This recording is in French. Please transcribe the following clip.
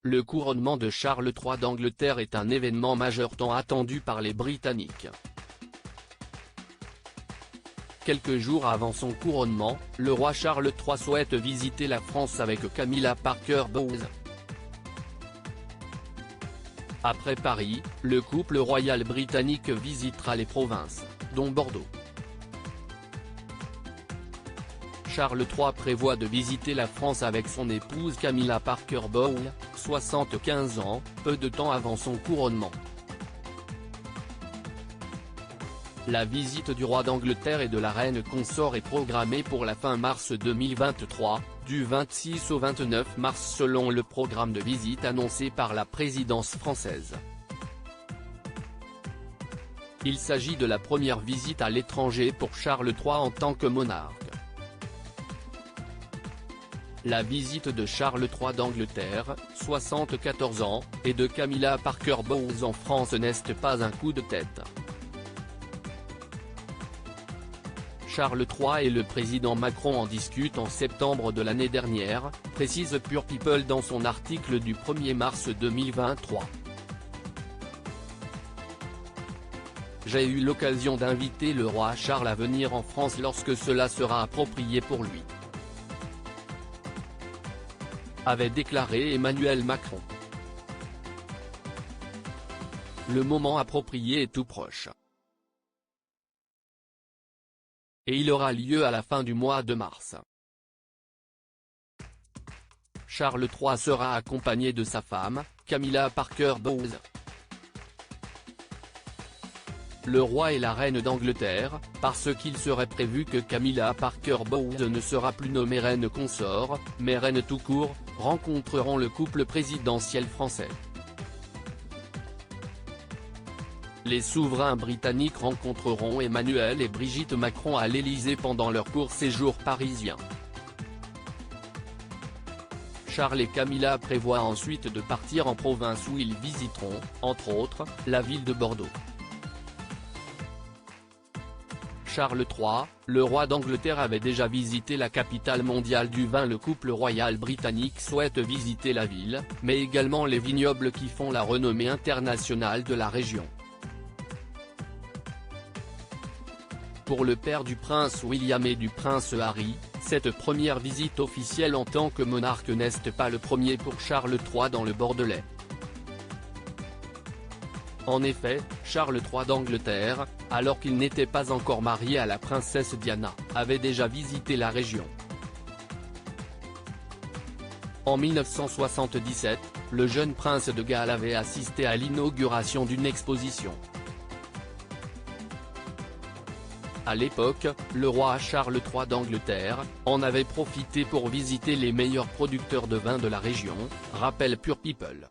le couronnement de Charles III d'Angleterre est un événement majeur tant attendu par les Britanniques. Quelques jours avant son couronnement, le roi Charles III souhaite visiter la France avec Camilla Parker Bowles. Après Paris, le couple royal britannique visitera les provinces, dont Bordeaux. Charles III prévoit de visiter la France avec son épouse Camilla Parker Bowles, 75 ans, peu de temps avant son couronnement. La visite du roi d'Angleterre et de la reine consort est programmée pour la fin mars 2023, du 26 au 29 mars selon le programme de visite annoncé par la présidence française. Il s'agit de la première visite à l'étranger pour Charles III en tant que monarque. La visite de Charles III d'Angleterre, 74 ans, et de Camilla Parker Bowles en France n'est pas un coup de tête. Charles III et le président Macron en discutent en septembre de l'année dernière, précise Pure People dans son article du 1er mars 2023. J'ai eu l'occasion d'inviter le roi Charles à venir en France lorsque cela sera approprié pour lui, avait déclaré Emmanuel Macron. Le moment approprié est tout proche. Et il aura lieu à la fin du mois de mars. Charles III sera accompagné de sa femme, Camilla Parker Bowles. Le roi et la reine d'Angleterre, parce qu'il serait prévu que Camilla Parker Bowles ne sera plus nommée reine consort, mais reine tout court, rencontreront le couple présidentiel français. Les souverains britanniques rencontreront Emmanuel et Brigitte Macron à l'Élysée pendant leur court séjour parisien. Charles et Camilla prévoient ensuite de partir en province où ils visiteront, entre autres, la ville de Bordeaux. Charles III, le roi d'Angleterre avait déjà visité la capitale mondiale du vin. Le couple royal britannique souhaite visiter la ville, mais également les vignobles qui font la renommée internationale de la région. Pour le père du prince William et du prince Harry, cette première visite officielle en tant que monarque n'est pas le premier pour Charles III dans le Bordelais. En effet, Charles III d'Angleterre, alors qu'il n'était pas encore marié à la princesse Diana, avait déjà visité la région. En 1977, le jeune prince de Galles avait assisté à l'inauguration d'une exposition. À l'époque, le roi Charles III d'Angleterre en avait profité pour visiter les meilleurs producteurs de vin de la région, rappelle Pure People.